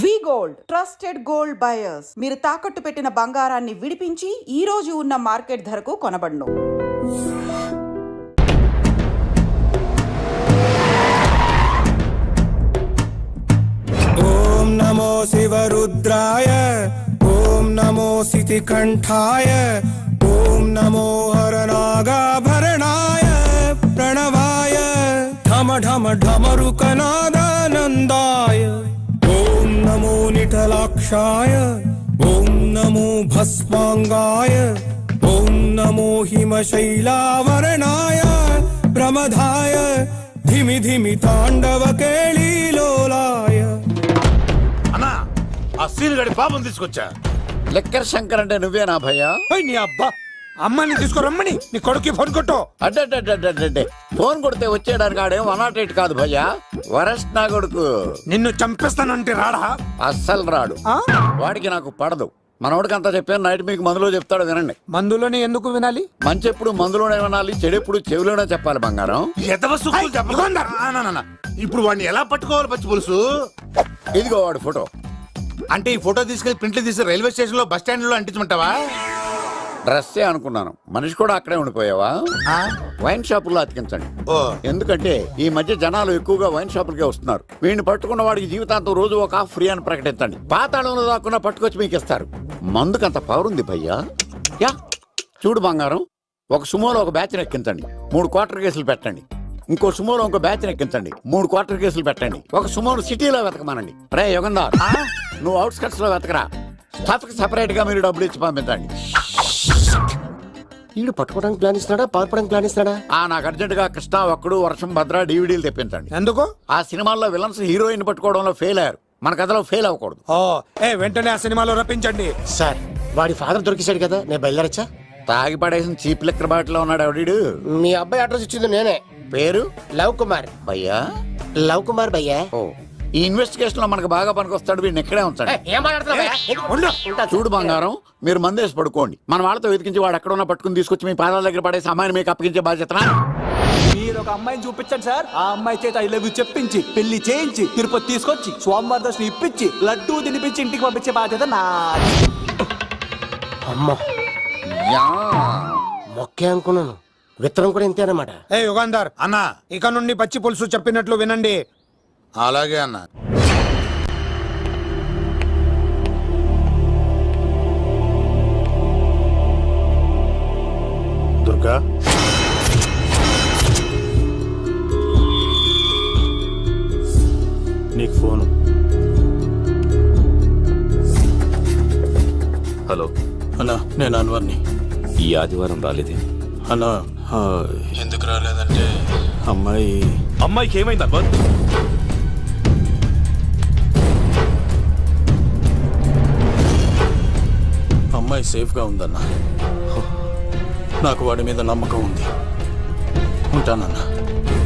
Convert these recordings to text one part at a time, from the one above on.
వి gold trusted gold buyers. మీరు తాకట్టు పెట్టిన బంగారాన్ని విడిపించి ఈ రోజు ఉన్న మార్కెట్ ధరకు కొనబడును. ఓం నమో శివరుద్రాయ, ఓం నమో సితికంఠాయ, ఓం నమో హరనాగాభరణాయ ప్రణవాయ ఢమ ఢమ ఢమరుకనాదానందాయ. ఓం నమో నిఠలాక్షాయ, ఓం నమో భస్మాంగాయ, ఓం నమో హిమశైలావరణాయ ప్రమదాయ ధిమి ధిమి తాండవ కేళీలోలాయ. అన్నా ఆ సీన్ గడి పాపం తీసుకొచ్చా. లెక్కర్ శంకర్ అంటే నువ్వేనా భయ్యా? నీ అబ్బా అమ్మని తీసుకురమ్మని నీ కొడుకు ఫోన్ కొట్టు. అడ్డే ఫోన్ కొడితే వచ్చేయడానికి ఆడేం 108 కాదు భయ్యా, వరస్ట్ నా కొడుకు. నిన్ను చంపేస్తానంటే రాడా? అస్సలు రాడు. వాడికి నాకు పడదు. మనోడికి అంతా చెప్పాను, నైట్ మీకు మందులో చెప్తాడు వినండి. మందులోనే ఎందుకు వినాలి? మంచి ఎప్పుడు మందులోనే వినాలి, చెడు ఎప్పుడు చెవిలోనే చెప్పాలి బంగారం. ఎదవ సుక్కులు చెప్పకుండా. ఇప్పుడు వాడిని ఎలా పట్టుకోవాలి పచ్చి పులుసు? ఇదిగో వాడు ఫోటో. అంటే ఈ ఫోటో తీసుకెళ్లి ప్రింట్లు తీసి రైల్వే స్టేషన్ లో బస్ స్టాండ్ లో అంటించమంటావా? డ్రెస్సే అనుకున్నాను, మనిషి కూడా అక్కడే ఉండిపోయావా? వైన్ షాపుల్లో అతికించండి. ఓ ఎందుకంటే ఈ మధ్య జనాలు ఎక్కువగా వైన్ షాపులకే వస్తున్నారు. వీడిని పట్టుకున్న వాడికి జీవితాంతం రోజు ఒక ఆఫ్ ఫ్రీ అని ప్రకటించండి. పాతాళంలో దాక్కున్నా పట్టుకొచ్చి మీకు ఇస్తారు. మందుకంత పవర్ ఉంది భయ్యా. యా చూడు బంగారం, ఒక సుమోలో ఒక బ్యాచ్ ఎక్కించండి, 3 క్వార్టర్ కేసులు పెట్టండి. ఇంకో సుమోలో ఇంకో బ్యాచ్ ఎక్కించండి, 3 క్వార్టర్ కేసులు పెట్టండి. ఒక సుమోను సిటీలో వెతకమానండి. రే యుగంధర్, నువ్వు అవుట్స్కట్స్ లో వెతకరా. స్టాఫ్ కి సెపరేట్ గా మీరు డబ్బులు ఇచ్చి పంపించండి. వీడు పట్టుకోవడానికి ప్లాన్ ఇస్తున్నాడా, పారిపోవడానికి ప్లాన్ ఇస్తున్నాడా? నాకు అర్జెంట్ గా కృష్ణ, ఒక్కడు, వర్షం, భద్ర డివిడీలు తెప్పించండి. ఎందుకు? ఆ సినిమాల్లో విలన్స్ హీరోయిన్ పట్టుకోవడంలో ఫెయిల్ అయ్యారు, మన కథలో ఫెయిల్ అవ్వకూడదు. వెంటనే ఆ సినిమాలో రప్పించండి. సార్ వాడి ఫాదర్ దొరికేశాడు కదా, నేను బయలుదేరచ్చా? తాగి పడేసిన చీప్ లెక్కర్ బాటిలో ఉన్నాడు ఎవడీడు. మీ అబ్బాయి అడ్రస్ ఇచ్చింది నేనే. పేరు లవ్ కుమార్. భయ్యా? లవ్ కుమార్ భయ్యా. ఓ, ఈ ఇన్వెస్టిగేషన్ లో మనకు బాగా పనికొస్తాడు, వీడిని ఎక్కడే ఉంచండి. చూడు బంగారం, మీరు మందేసి పడుకోండి. మన వాళ్ళతో వెతికించి వాడు ఎక్కడ ఉన్నా పట్టుకుని తీసుకొచ్చి మీ పాదాల దగ్గర పడేసి అమ్మాయిని మీకు అప్పగించే బాధ్యత. మీరు ఒక అమ్మాయిని చూపించండి సార్. ఆ అమ్మాయి చేత ఐ లవ్ యూ చెప్పించి పెళ్లి చేయించి తిరుపతి తీసుకొచ్చి స్వామివారి దర్శనం ఇప్పించి లడ్డూ తినిపించి ఇంటికి పంపించే బాధ్యత నాది. అమ్మా మొక్కే అనుకున్నాను, విత్తనం కూడా ఇంతే అన్నమాట. యుగంధర్ అన్నా ఇక నుండి పచ్చి పులుసు చెప్పినట్లు వినండి. అలాగే అన్నా. దుర్గా, నీకు ఫోను. హలో అన్నా, నేను అన్వర్ని. ఈ ఆదివారం రాలేదే అన్నా ఎందుకు రాలేదంటే అమ్మాయికి ఏమైంది అన్వర్? అమ్మాయి సేఫ్గా ఉందన్నా. నాకు వాడి మీద నమ్మకం ఉంది. ఉంటానన్నా,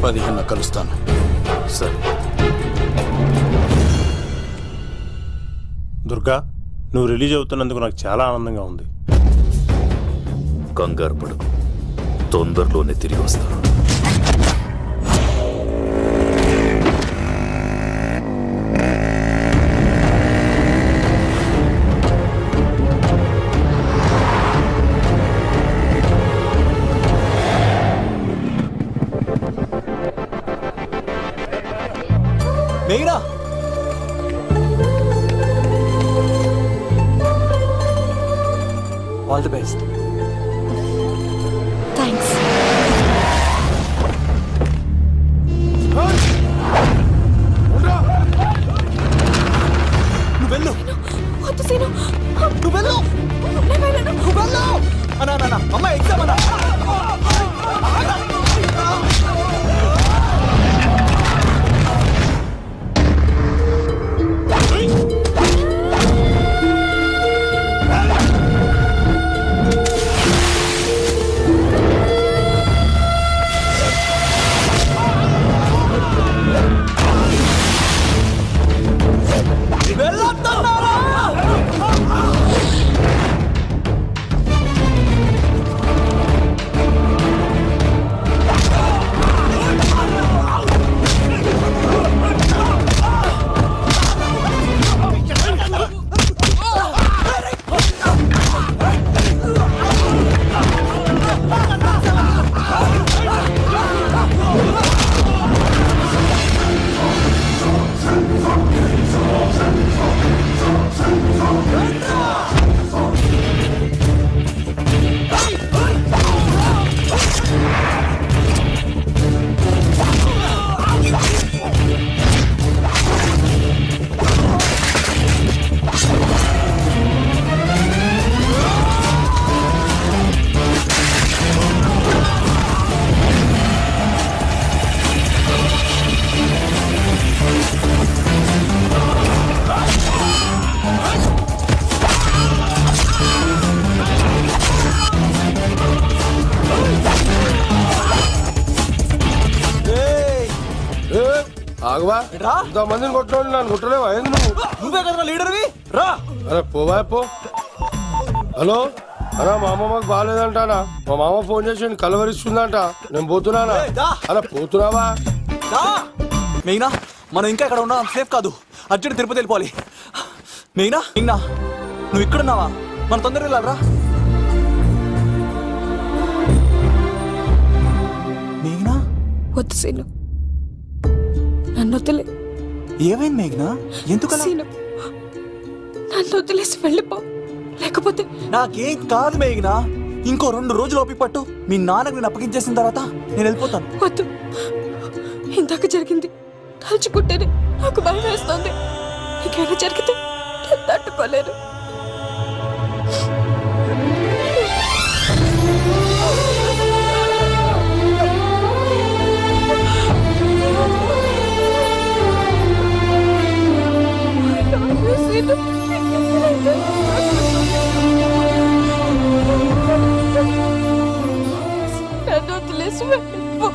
15 కలుస్తాను. సరే. దుర్గా, నువ్వు రిలీజ్ అవుతున్నందుకు నాకు చాలా ఆనందంగా ఉంది. కంగారు పడకు, తొందరలోనే తిరిగి వస్తాను. మెయినా ఆల్ ది బెస్ట్. థ్యాంక్స్. నువ్వు వెళ్ళు. వద్దు సీను. నువ్వు వెళ్ళు. నేను వెళ్ళను. నువ్వు వెళ్ళు. అన్నా అమ్మాయి ఎగ్జామ్ అన్నా. రాఘవా రా. ఇంతమందిని కొట్టినోడు నన్ను కొట్టలేవా ఏంది నువ్వు? నువ్వే కదా లీడర్వి రా. అరే పోవా పో. హలో అన్నా మా అమ్మమ్మకి బాగాలేదంటానా, మా మామ ఫోన్ చేసి కలవరిస్తుందంట, నేను పోతున్నానా? ఏయ్, దా. అలా పోతున్నావా? మెయినా మనం ఇంకా ఇక్కడ ఉన్నా సేఫ్ కాదు, అర్జెంట్ తిరుపతి వెళ్ళిపోవాలి. మెయినా మెయినా నువ్వు ఇక్కడున్నావా? మనం తొందరగా వెళ్ళాలరా. మేఘనా వద్దు సీను, నన్ను వదిలే. ఏమైంది మేఘనా? ఎందుకలా? సీను, నన్ను వదిలేసి వెళ్ళిపో, లేకపోతే నాకేం కాదు మేఘనా. ఇంకో 2 రోజులు ఓపిక పట్టు. మీ నాన్నకు నేను అప్పగించేసిన తర్వాత నేను వెళ్ళిపోతాను. వద్దు. ఇందాక జరిగింది తలుచుకుంటేనే నాకు భయం వేస్తుంది. ఇంకేమైనా జరిగితే నేను తట్టుకోలేను. సీను, నన్ను వదిలేసి వెళ్ళిపో.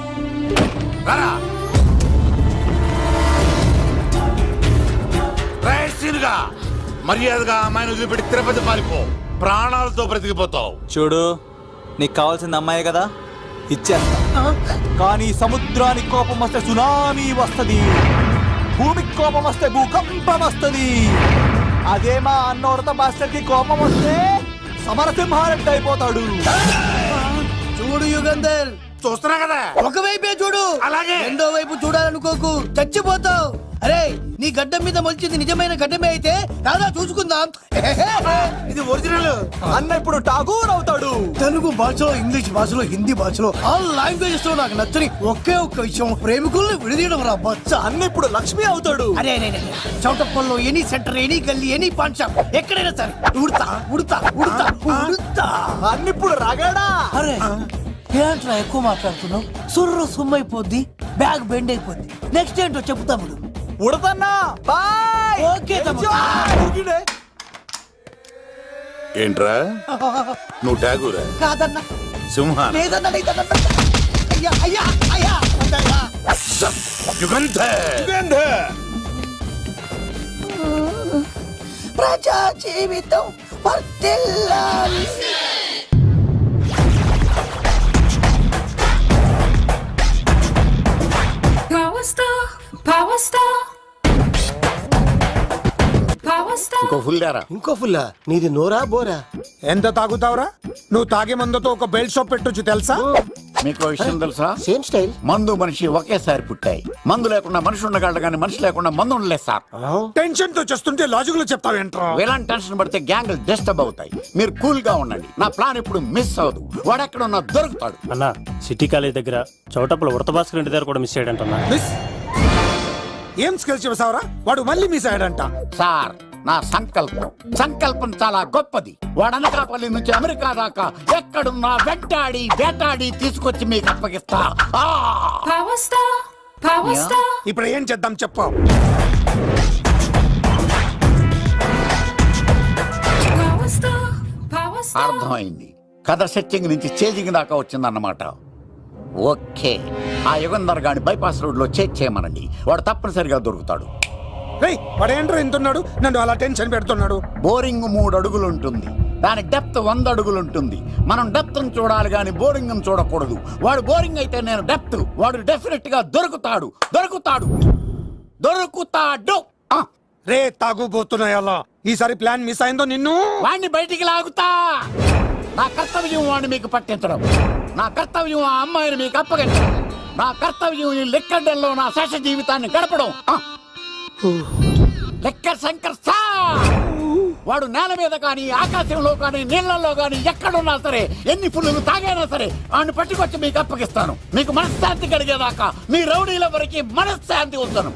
రారా. రైట్ సీనుగా మర్యాదగా అమ్మాయిని వదిలిపెట్టి తిరుపతి పారిపో, ప్రాణాలతో బ్రతికిపోతావు. చూడు, నీకు కావాల్సింది అమ్మాయే కదా, ఇచ్చేస్తా. కానీ సముద్రానికి కోపం వస్తే సునామీ వస్తది, భూమికి కోపం వస్తే భూకంపం వస్తది. అదే మా అన్నోరత మాస్టర్ కి కోపం వస్తే సమరసింహారెడ్డి అయిపోతాడు. చూడు యుగంధర్, చూస్తున్నా కదా. ఒకవైపే చూడు, అలాగే. రెండో వైపు చూడాలనుకోకు, చచ్చిపోతావు. అరే, నీ గడ్డం మీద మొలిచింది నిజమైన గడ్డమే అయితే రాదా చూసుకుందాం. ఇది ఒరిజినల్. అన్న ఇప్పుడు ఠాగూర్ అవుతాడు. తెలుగు భాషలో, ఇంగ్లీష్ భాషలో, హిందీ భాషలో ఆల్ లాంగ్వేజెస్ లో నాకు నచ్చని ఒకే ఒక్క విషయం, ప్రేమికుల్ని విడదీయడం రా బచ్చ. అన్న ఇప్పుడు లక్ష్మి అవుతాడు. అరే చౌటప్పల్లో ఎనీ సెంటర్, ఎనీ గల్లీ, ఎనీ పాన్ షాప్, ఎక్కడైనా సరే ఉడతా ఉడతా ఉడతా ఉడతా. అన్న ఇప్పుడు రగడా. అరే ఏంట్రా ఎక్కువ మాట్లాడుతున్నావు? సుర్రు సుమ్మైపోద్ది, బ్యాగ్ బెండ్ అయిపోద్ది. నెక్స్ట్ ఏంటో చెప్పు తమ్ముడు. ఉడతన్నా బాయ్. ఓకే తమ్ముడు. ఏంట్రా నువ్వు ఠాగూరా? కాదన్నా, సింహాన్? లేదన్నా, లేదన్నా. అయ్యా అయ్యా అయ్యా అయ్యా. యుగంధర్. ప్రజా జీవితం వర్ధిల్లాలి. ఇంకో ఫుల్ దారా. ఇంకో ఫుల్లా? నీది నోరా బోరా? ఎంత తాగుతావురా? నువ్వు తాగే మందుతో ఒక బెల్ట్ షాప్ పెట్టొచ్చు తెలుసా? మీకు విషయం తెలుసా? Same style. మందు మనిషి ఒకేసారి పుట్టాయి. మందు లేకుండా మనిషి ఉండగలడు కానీ మనిషి లేకుండా మందు ఉండలేదు సార్. టెన్షన్ తో చేస్తుంటే లాజిక్ లో చెప్తావేంట్రా? ఎలాంటి టెన్షన్ పడితే గ్యాంగ్లు డిస్టర్బ్ అవుతాయి. మీరు కూల్ గా ఉండండి. నా ప్లాన్ ఇప్పుడు మిస్ అవ్వదు. వాడెక్కడ ఉన్నా దొరుకుతాడు. అన్న సిటీ కాలేజ్ దగ్గర చౌటప్పుల ఉడత భాస్కర్ ఇంటి దగ్గర కూడా మిస్ అయ్యాడంటన్నా. మిస్ ఏం స్కిల్స్ చేసావురా? వాడు మళ్ళీ మిస్ అయ్యాడంట. సార్, నా సంకల్పం చాలా గొప్పది. వాడనకాపల్లి నుంచి అమెరికా దాకా ఎక్కడున్నా వెంటాడి వేటాడి తీసుకొచ్చి మీకు అప్పగిస్తా. ఇప్పుడు ఏం చేద్దాం చెప్పు. అర్థమైంది. కథ సెట్టింగ్ నుంచి చేజింగ్ దాకా వచ్చిందన్నమాట. ఓకే, ఆ యుగంధర్ గాని బైపాస్ రోడ్ లో చేజ్ చేయమనండి. వాడు తప్పనిసరిగా దొరుకుతాడు. రేయ్, వాడేంట్రా ఇంతున్నాడు? నన్ను అలా టెన్షన్ పెడుతున్నాడు. బోరింగ్ 3 అడుగులు ఉంటుంది, దాని డెప్త్ 100 అడుగులు ఉంటుంది. మనం డెప్త్ చూడాలి గాని బోరింగ్ చూడకూడదు. వాడు బోరింగ్ అయితే నేను డెప్త్. వాడు డెఫినెట్ గా దొరుకుతాడు. రే తాగుబోతున్నాయా? ఈసారి ప్లాన్ మిస్ అయిందో నిన్ను వాడిని బయటికి లాగుతా. నా కర్తవ్యం వాడిని మీకు పట్టించడం. నా కర్తవ్యం ఆ అమ్మాయిని మీకు అప్పగించడం. నా కర్తవ్యం ఈ లెక్కడ్డల్లో నా శేష జీవితాన్ని గడపడం. లెక్క శంకర్ సార్, వాడు నేల మీద కానీ ఆకాశంలో కానీ నీళ్లలో కానీ ఎక్కడున్నా సరే, ఎన్ని పుల్లులు తాగైనా సరే వాడిని పట్టుకొచ్చి మీకు అప్పగిస్తాను. మీకు మనశ్శాంతి కలిగేదాకా మీ రౌడీల వరకు మనశ్శాంతి వస్తాను.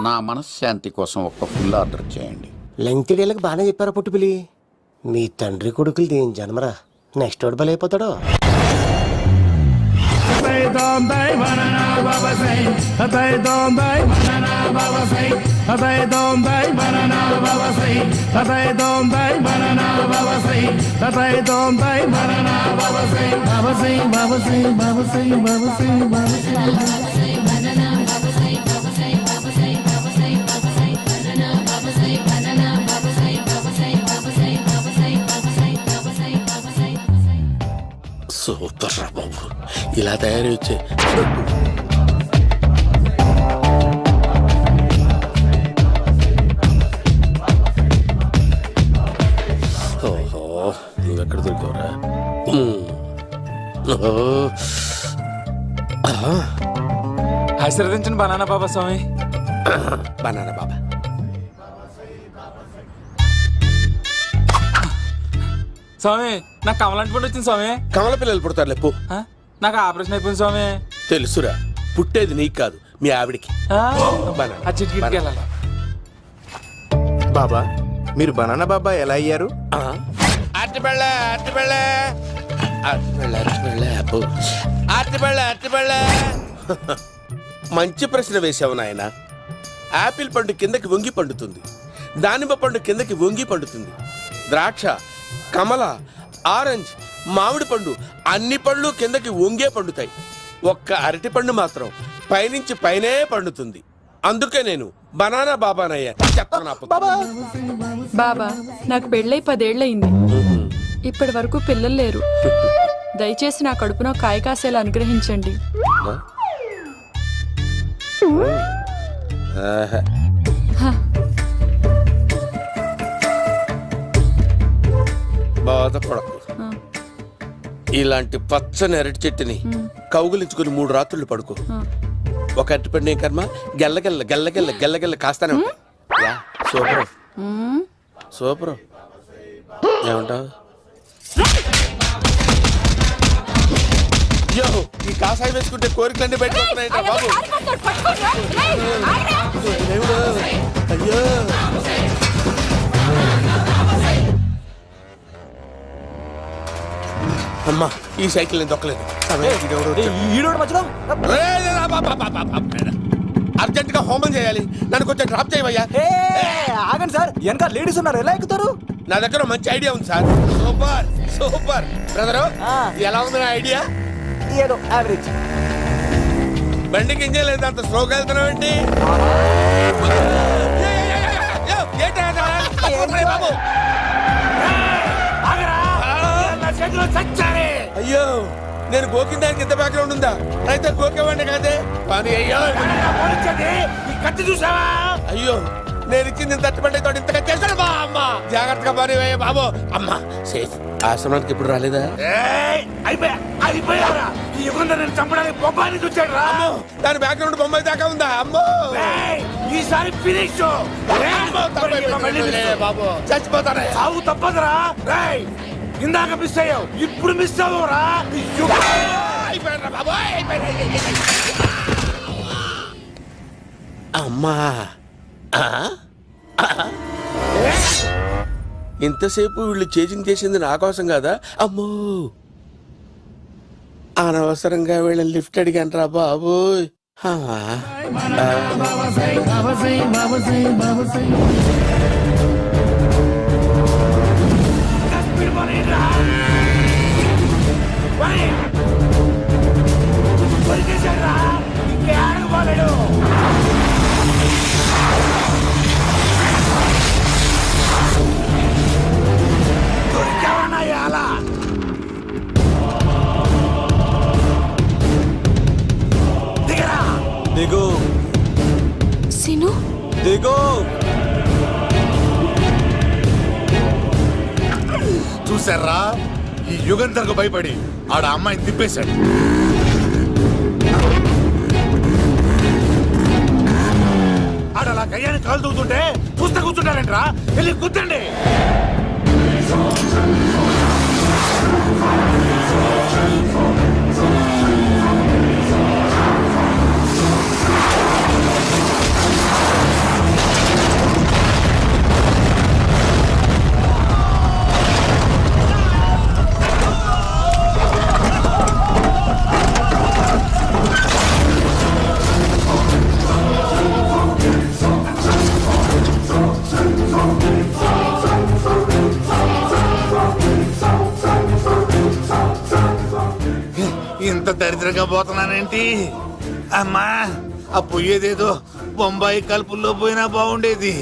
నా మనశ్శాంతి కోసం ఒక్క ఫుల్ ఆర్డర్ చేయండి. లెంగ్త్ డేలకు బాగానే చెప్పారా పుట్టుపిలి? మీ తండ్రి కొడుకులు దేని జన్మరా, నెక్స్ట్ వాడు బలైపోతాడో. సూపర్ రా బాబు, ఇలా తయారీ వచ్చే. ఓహో, నువ్వెక్కడ దొరికావురా? ఆశీర్వదించండి బనానా బాబా స్వామి. బనానా బాబా. స్వామి నాకు కమలాంటి పండు వచ్చింది స్వామి. కమల పిల్లలు పుడతారు లేపు. నాకు ఆపరేషన్ అయిపోయింది స్వామి. తెలుసురా, పుట్టేది నీకు కాదు మీ ఆవిడికి. ఆ చిటికి వెళ్ళాలి. బాబా మీరు బనానా బాబా ఎలా అయ్యారు? మంచి ప్రశ్న వేశావు నాయన. ఆపిల్ పండు కిందకి వంగి పండుతుంది, దానిమ్మ పండు కిందకి వంగి పండుతుంది, ద్రాక్ష, కమల, ఆరెంజ్, మామిడి పండు అన్ని పళ్ళు కిందకి వంగే పండుతాయి. ఒక్క అరటి పండు మాత్రం పైనుంచి పైనే పండుతుంది. అందుకే నేను బనానా బాబానయ్యా. బాబా నాకు పెళ్ళై 10 ఏళ్ళయింది. ఇప్పటి వరకు పిల్లలు లేరు. దయచేసి నా కడుపున కాయ కాసేలా అనుగ్రహించండి. బాధపడకు. ఇలాంటి పచ్చని అరటి చెట్టుని కౌగులించుకుని 3 రాత్రులు పడుకో. ఒక అరటి పండు కర్మ గెల్లగెల్ల గెల్లగెల్ల గెల్లగెల్ల కాస్తానే ఉంటాయి. Yeah, super super. ఏమంటావు? అయ్యో, ఈ కాసాయి వేసుకుంటే కోరికలన్నీ బయటకు వస్తున్నాయంట బాబు. దేవుడు, అయ్యో. అమ్మా, ఈ సైకిల్ నేను దొక్కలేదు. అర్జెంట్ గా హోమం చేయాలి, నన్ను కొంచెం డ్రాప్ చేయవయ్యా. ఆగండి సార్, వెనక లేడీస్ ఉన్నారు, ఎలా ఎక్కుతారు? నా దగ్గర మంచి ఐడియా ఉంది సార్. Super super. బ్రదరు, ఎలా ఉంది నా ఐడియా? ఏదో యావరేజ్. బండికి ఇంజన్ లేదు, అంత స్లోగా వెళ్తున్నావు ఏంటి? అయ్యో, నేను గోకిన దానికి ఇంత బ్యాక్గ్రౌండ్ ఉందా? అయితే గోకేవాడిని కాదే. కానీ అయ్యో, చూసావా? అయ్యో, నేను ఇచ్చింది తట్టుబడి తోటి ఇంతగా చేశాను బా. అమ్మ జాగ్రత్తగా పని బాబు. అమ్మ సేఫ్. ఆశ్రమానికి ఇప్పుడు రాలేదా? దాని బ్యాక్గ్రౌండ్ బొమ్మాయి దాకా ఉందా? అమ్మో, ఈసారి ఫినిష్ బాబు. చచ్చిపోతానే, సాగు తప్పదురా. ఇందాక మిస్ అయ్యావు, ఇప్పుడు మిస్ అవ్వరా? అమ్మా, ఇంతసేపు వీళ్ళు చేజింగ్ చేసింది నా కోసం కాదా? అమ్మో, అనవసరంగా వీళ్ళని లిఫ్ట్ అడిగాను రా బాబు. దిగు సిను, దిగు. చూసారా, ఈ యుగంధర్కు భయపడి ఆడ అమ్మాయిని తిప్పేశాడు. ఆడ అలా కయ్యాన్ని కాలు తూగుతుంటే చూస్తే కూర్చుంటారంటరా. వెళ్ళి కూర్చోండి. ఇంత దరిద్రంగా పోతున్నానేంటి అమ్మా? ఆ పోయేదేదో బొంబాయి కలుపుల్లో పోయినా బాగుండేది.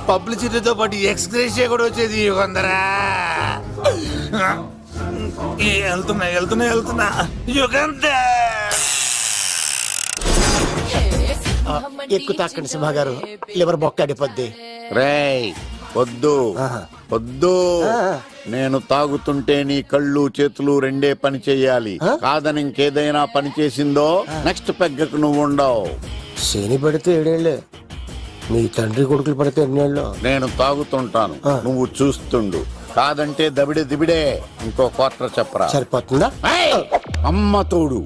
పబ్లిసిటీతో పాటు ఎక్స్గ్రేషియా కూడా వచ్చేది. యుగంధరా, వెళ్తున్నా ఎక్కువ తాకండి సింహ గారు లివర్ బొక్క అడిపోద్ది. రేయ్ వద్దు వద్దు, నేను తాగుతుంటే నీ కళ్ళు చేతులు రెండే పని చెయ్యాలి. కాదని ఇంకేదైనా పని చేసిందో నెక్స్ట్ పెగ్గకు నువ్వు ఉండవు. శని పడితే 7 ఏళ్ళే, మీ తండ్రి కొడుకులు పడితే 8 ఏళ్ళు. నేను తాగుతుంటాను, నువ్వు చూస్తుండు. కాదంటే దబిడే దిబిడే. ఇంకో క్వార్టర్ చెప్పరా. సరిపోతుందా? ఏయ్! అమ్మ తోడు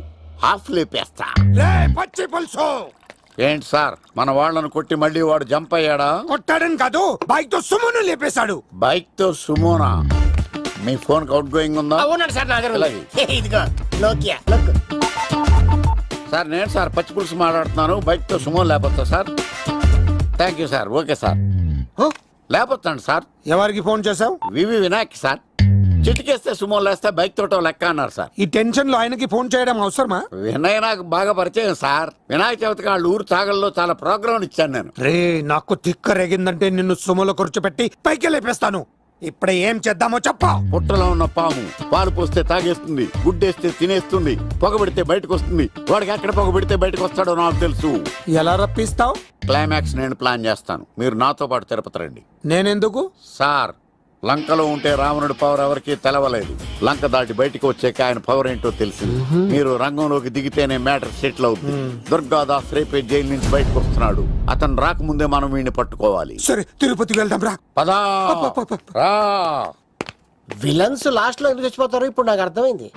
హాఫ్ లేపేస్తా. రే పచ్చి పులుసు ఏంటి సార్, మన వాళ్ళను కొట్టి మళ్ళీ వాడు జంప్ అయ్యాడా? కొట్టాడని కాదు, బైక్ తో సుమ్మును లేపేశాడు. బైక్ తో సుమోనా? మీ ఫోన్ అవుట్ గోయింగ్ ఉందా? అవునండి సార్, నా దగ్గర అలాగే. ఇదిగో నోకియా లోక్. సార్ నేను సార్ పచ్చి పులుసు మాట్లాడుతున్నాను. బైక్ తో సుమో లేపొచ్చా sir? Thank you sir. Okay sir, లేపొచ్చండి సార్. ఎవరికి ఫోన్ చేసావు? వివి వినాయక్ సార్. చిటికేస్తే సుమో లేస్తే బైక్ తోటో లెక్క అన్నారు సార్. ఈ టెన్షన్ లో ఆయనకి ఫోన్ చేయడం అవసరమా? వినయ్ నాకు బాగా పరిచయం సార్. వినాయక చవితికి వాళ్ళ ఊరు చాగల్లో చాలా ప్రోగ్రాం ఇచ్చాను నేను. రే నాకు తిక్క రేగిందంటే నిన్ను సుమలో కూర్చోపెట్టి పైకి లేపేస్తాను. ఇప్పుడే ఏం చేద్దామో చెప్పా. పుట్టలో ఉన్న పాము పాలు పోస్తే తాగేస్తుంది, గుడ్డేస్తే తినేస్తుంది, పొగబెడితే బయటకు వస్తుంది. వాడికి ఎక్కడ పొగబెడితే బయటకు వస్తాడో నాకు తెలుసు. ఎలా రప్పిస్తావు? క్లైమాక్స్ నేను ప్లాన్ చేస్తాను, మీరు నాతో పాటు తిరుపతి రండి. నేనెందుకు? సార్, లంకలో ఉంటే రావణుడి పవర్ ఎవరికి తెలవలేదు. లంక దాటి బయటికి వచ్చాక ఆయన పవర్ ఏంటో తెలిసింది. మీరు రంగంలోకి దిగితేనే మ్యాటర్ సెటిల్ అవుతుంది. దుర్గాదాస్ రేపే జైలు నుంచి బయటకు వస్తున్నాడు. అతను రాకముందే మనం వీడిని పట్టుకోవాలి. సరే తిరుపతికి వెళ్దాం రా. పదా రా. విలన్స్ లాస్ట్ లో ఎందుకు చచ్చిపోతారు ఇప్పుడు నాకు అర్థమైంది.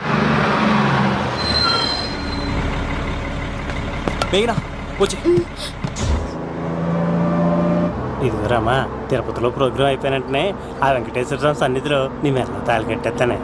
మేఘనా వచ్చి. ఇదిగోరామా, తిరుపతిలో ప్రోగ్రాం అయిపోయినట్టునే ఆ వెంకటేశ్వర స్వామి సన్నిధిలో నీ మెల్ల తాళి కట్టేస్తానే.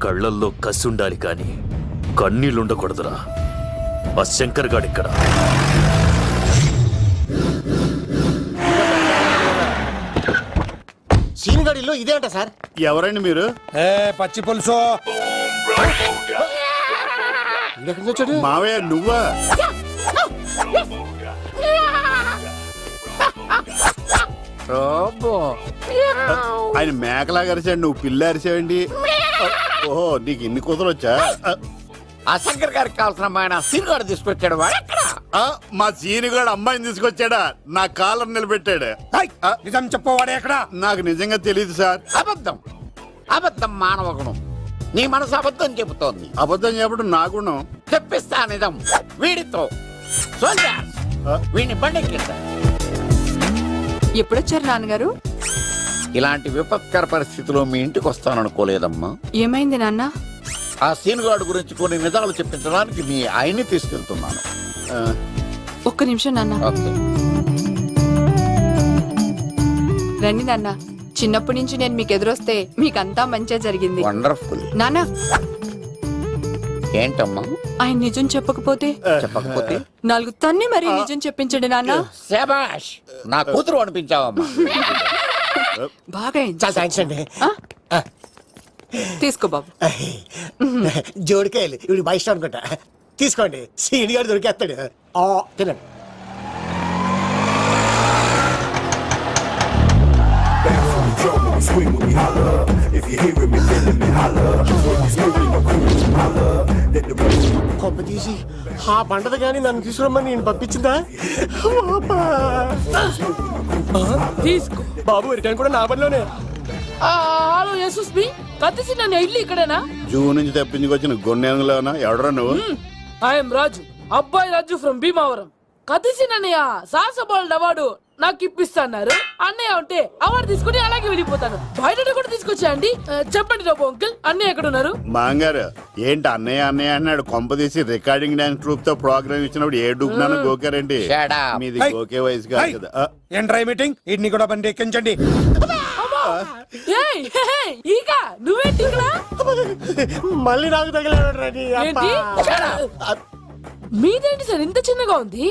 కళ్ళల్లో కసి ఉండాలి కానీ కన్నీళ్ళుండకూడదురా. ఆ శంకర్ గాడిక్కడ. సీన్ గడిలో ఇదే అంట సార్. ఎవరండి మీరు? ఏ పచ్చి పులుసు, ఎక్కడి నుంచి వచ్చాడు? మావయ్య నువ్వా? రాబో. ఆయన మేకలా అరిచాడు, నువ్వు పిల్ల అరిచావండి. ఓహో, నీకు ఇన్ని కుదరొచ్చా? ఆ శంకర్ గారికి కావాల్సిన అమ్మాయి సీనుగాడు తీసుకొచ్చాడు. వాడెక్కడ? మా సీనుగాడు అమ్మాయిని తీసుకొచ్చాడా? నా కాలర్ నిలబెట్టాడు. నిజం చెప్పవాడే ఎక్కడ? నాకు నిజంగా తెలియదు సార్. అబద్ధం, అబద్ధం మానవ గుణం. నీ మనసు అబద్ధం చెబుతోంది. అబద్ధం చెప్పడం నా గుణం. తెప్పిస్తా నిజం వీడితో. సోల్జర్స్, వీడిని బండెక్కిస్తా. ఎప్పుడొచ్చారు నాన్నగారు? ఇలాంటి విపత్కర పరిస్థితిలో మీ ఇంటికి వస్తాననుకోలేదమ్మా. ఏమైంది నాన్న? ఆ సీనుగాడు గురించి కొన్ని నిజాలు చెప్పించడానికి మీ ఆయన్ని తీసుకెళ్తున్నాను. ఒక్క నిమిషం నాన్న. ఓకే. రండి నాన్న. చిన్నప్పటి నుంచి నేను మీకు ఎదురొస్తే మీకంతా మంచిగా జరిగింది. వండర్ఫుల్. నాన్న, ఏంటమ్మా? ఆయన నిజం చెప్పకపోతే చెప్పకపోతే 4 తన్ని మరీ నిజం చెప్పించండి నాన్న. శభాష్, నా కూతురు అనిపించావమ్మా. బాగా అయింది. చాలా థ్యాంక్స్ అండి. తీసుకో బాబు. జోడికాయలు ఇవి బాగా ఇష్టం అనుకుంటా. తీసుకోండి, సీని గారు దొరికేస్తాడు. తినండి. కొంప తీసి ఆ పంటది కానీ నన్ను తీసుకురమ్మని నేను పంపించిందా? తీసుకో బాబు, రిటర్న్ కూడా నా పనిలోనే. హలో యశస్వి, కత్తిసి నన్ను ఇల్లు ఇక్కడేనా? జూ నుంచి తప్పించుకొచ్చిన గొన్నెలోనా? ఎవడరా నువ్వు? ఐఎమ్ రాజు, అబ్బాయి రాజు ఫ్రమ్ భీమావరం. కత్తిసి నన్నయ్య సాసబోల్డ్ అవార్డు నాకు ఇప్పిస్తాన్నారు. అన్నయ్య ఉంటే అవార్డు తీసుకుని అలాగే వెళ్ళిపోతాను. బయట కూడా తీసుకొచ్చాయండి. చెప్పండి రాబు అంకుల్, అన్నయ్య ఎక్కడ ఉన్నారు? మాంగారు ఏంటి అన్నయ్య అన్నయ్య అన్నాడు కొంపదీసి రికార్డింగ్ డాన్స్ ట్రూప్ తో ప్రోగ్రామ్ ఇచ్చినప్పుడు ఏ డూబ్నాను గోకారండి. మీది గోకే వయసు కాదు కదా. ఏంట్రై మీటింగ్ ఇడ్ని కూడా బండి ఎక్కించండి. ఏయ్, హే, హే, ఈక నువ్వేంటి ఇక్కడ? మళ్ళీ నాకు తగిలాడు. ఏంటి? మీదేంటి సార్ ఇంత చిన్నగా ఉంది?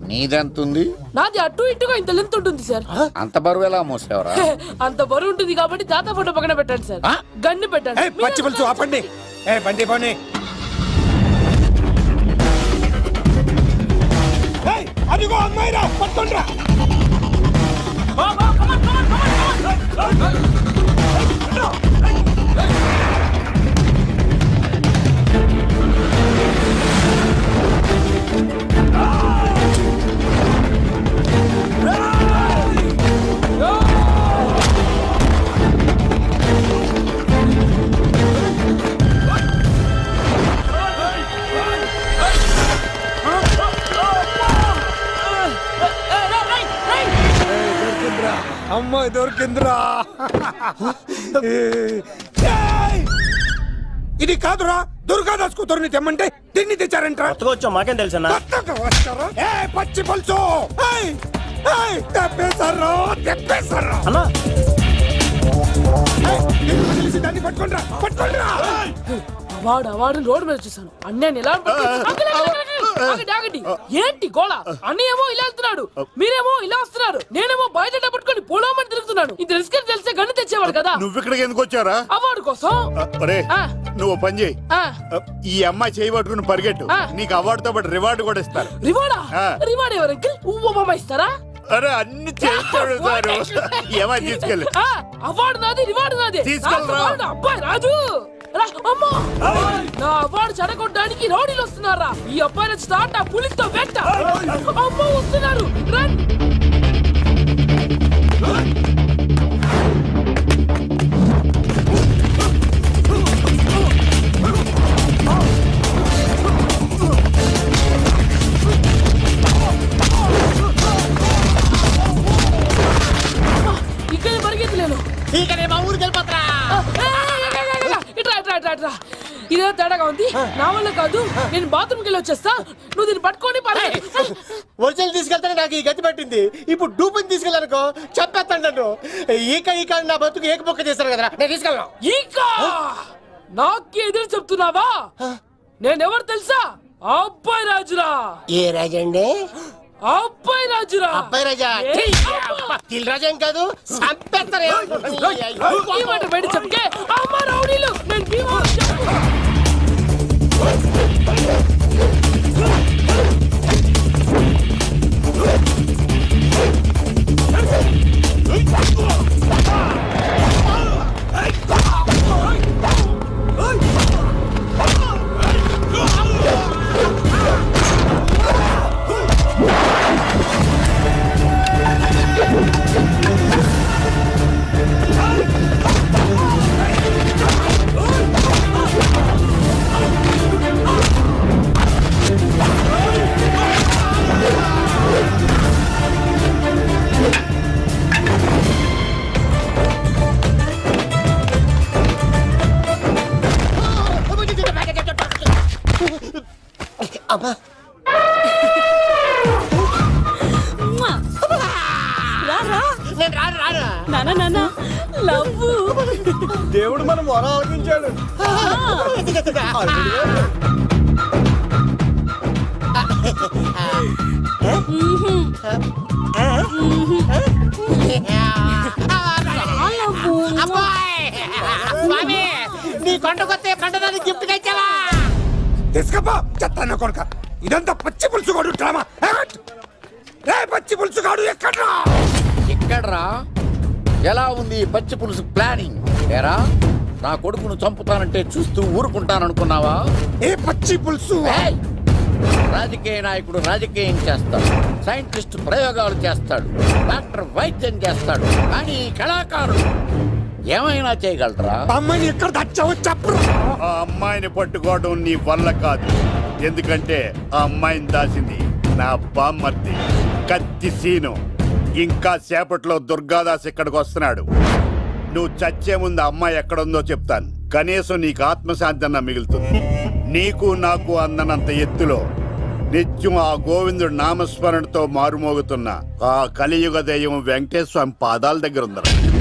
నీదెంతుంది? నాది అటు ఇటుగా ఇంత లెంత్ ఉంటుంది సార్. అంత బరువు ఎలా మోసేవరా? అంత బరువు ఉంటుంది కాబట్టి తాత ఫోటో పక్కన పెట్టండి సార్. గన్ను పెట్టండి. ఏయ్, పచ్చి పులుసు ఆపండి. ఏ బండి పోనీ. ఏయ్, అదిగో అమ్మాయిరా, పట్టుకోండిరా. అమ్మాయి దొరికిందిరా. ఏయ్, ఇది కాదురా, దుర్గాదాస్ కూతురుని తెమ్మంటే దీన్ని తెచ్చారంట్రా. వచ్చా మాకేం తెలుసన్నా? కొత్తగా వచ్చారా? ఏయ్, పచ్చి పులుసు. ఏయ్, ఏయ్, తెప్పేశారు, తెప్పేశారు. అన్నా ఏయ్, దీన్ని వదిలేసి దాన్ని పట్టుకోండిరా, పట్టుకోండిరా. వాడు రోడ్డు మీద చూసాను. అన్నయ్య ఎలా ఆగండి. ఏంటి గోళ? అన్నయ్యేమో ఇలా వెళ్తున్నాడు, మీరేమో ఇలా వస్తున్నారు, నేనేమో బయట పట్టుకొని పొలమని తిరుగుతున్నాను. ఇది రిస్క్ అని తెలిస్తే గన్ను తెచ్చేవాడు కదా. నువ్వు ఇక్కడికి ఎందుకు వచ్చారా? అవార్డు కోసం. ఒరే ఆ. నువ్వు పని చేయి, ఆ, ఈ అమ్మాయి చేయి పట్టుకుని పరిగెట్టు. ఆ. నీకు అవార్డుతో పాటు రివార్డు కూడా ఇస్తారు. రివార్డా? ఆ. రివార్డ్ ఎవరు అంకిల్? ఉవ్వమ్మ ఇస్తారా? అరే అన్ని చేస్తాడు సారు. ఏమని తీసుకెళ్ళి ఆ, అవార్డు నాది, రివార్డు నాది. తీసుకెళ్ళరా. నాకు అవార్డు. అబ్బాయి రాజు రా, అమ్మో. నా అవార్డు చెడగొట్టడానికి రౌడీలు వస్తున్నారా? ఈ అబ్బాయి స్టార్ట్ ఆ పులితో వెంట. అమ్మో వస్తున్నారు, రన్. ఇక్కడ పరిగెత్తలేను. ఇట్రా. ఇదే తేడాగా ఉంది. నా వల్ల కాదు, నేను బాత్రూమ్కి వెళ్ళి వచ్చేస్తా. నువ్వు దీన్ని పట్టుకొని ఒరిజినల్ తీసుకెళ్తానే నాకు ఈ గతి పట్టింది. ఇప్పుడు డూపుని తీసుకెళ్ళానుకో చెప్పేస్తాను నన్ను. ఈక నా బతుకు ఏకపొక్క చేశారు కదా, నేను తీసుకెళ్ళను. ఇంకా నాకే ఎదురు చెప్తున్నావా? నేనెవరు తెలుసా? అబ్బాయి రాజురా. ఏ రాజండి? అబ్బాయి రాజురా. అబ్బాయి రాజా? తిల్ రాజా ఏం కాదు, చంపేస్తారు. ఈ మాట బయట చెప్తే అమ్మ రౌడీలు. నేను భీమా చెప్పు. అమ్మా దేవుడు మనం వరం ఆలకించాడు. నీ కొండకొస్తే పంటదాన్ని గిఫ్ట్ ఇచ్చావా? తీసుకపో చెత్తాన్న కొడుక. ఇదంతా పచ్చి పులుసుగాడు డ్రామా. రే పచ్చి పులుసుగాడు ఎక్కడ్రా? ఎక్కడ్రా? ఎలా ఉంది ఈ పచ్చి పులుసు ప్లానింగ్? ఏరా నా కొడుకును చంపుతానంటే చూస్తూ ఊరుకుంటాననుకున్నావా? ఏ పచ్చి పులుసు? ఏయ్! రాజకీయ నాయకుడు రాజకీయం చేస్తాడు, సైంటిస్ట్ ప్రయోగాలు చేస్తాడు, డాక్టర్ వైద్యం చేస్తాడు, కానీ ఈ కళాకారుడు ఏమైనా చేయగలరా? అమ్మాయిని ఎక్కడ దాచావో చెప్పరు. ఆ అమ్మాయిని పట్టుకోవడం నీ వల్ల కాదు. ఎందుకంటే ఆ అమ్మాయిని దాసింది నా బామ్మర్ది కత్తి సీను. ఇంకా సేపట్లో దుర్గాదాస్ ఇక్కడికి వస్తున్నాడు. నువ్వు చచ్చే ముందు అమ్మాయి ఎక్కడుందో చెప్తాను. కనీసం నీకు ఆత్మశాంతి అన్న మిగులుతుంది. నీకు నాకు అందనంత ఎత్తులో నిత్యం ఆ గోవిందుడు నామస్మరణతో మారుమోగుతున్న ఆ కలియుగ దైవం వెంకటేశ్వర స్వామి పాదాల దగ్గర ఉందరా.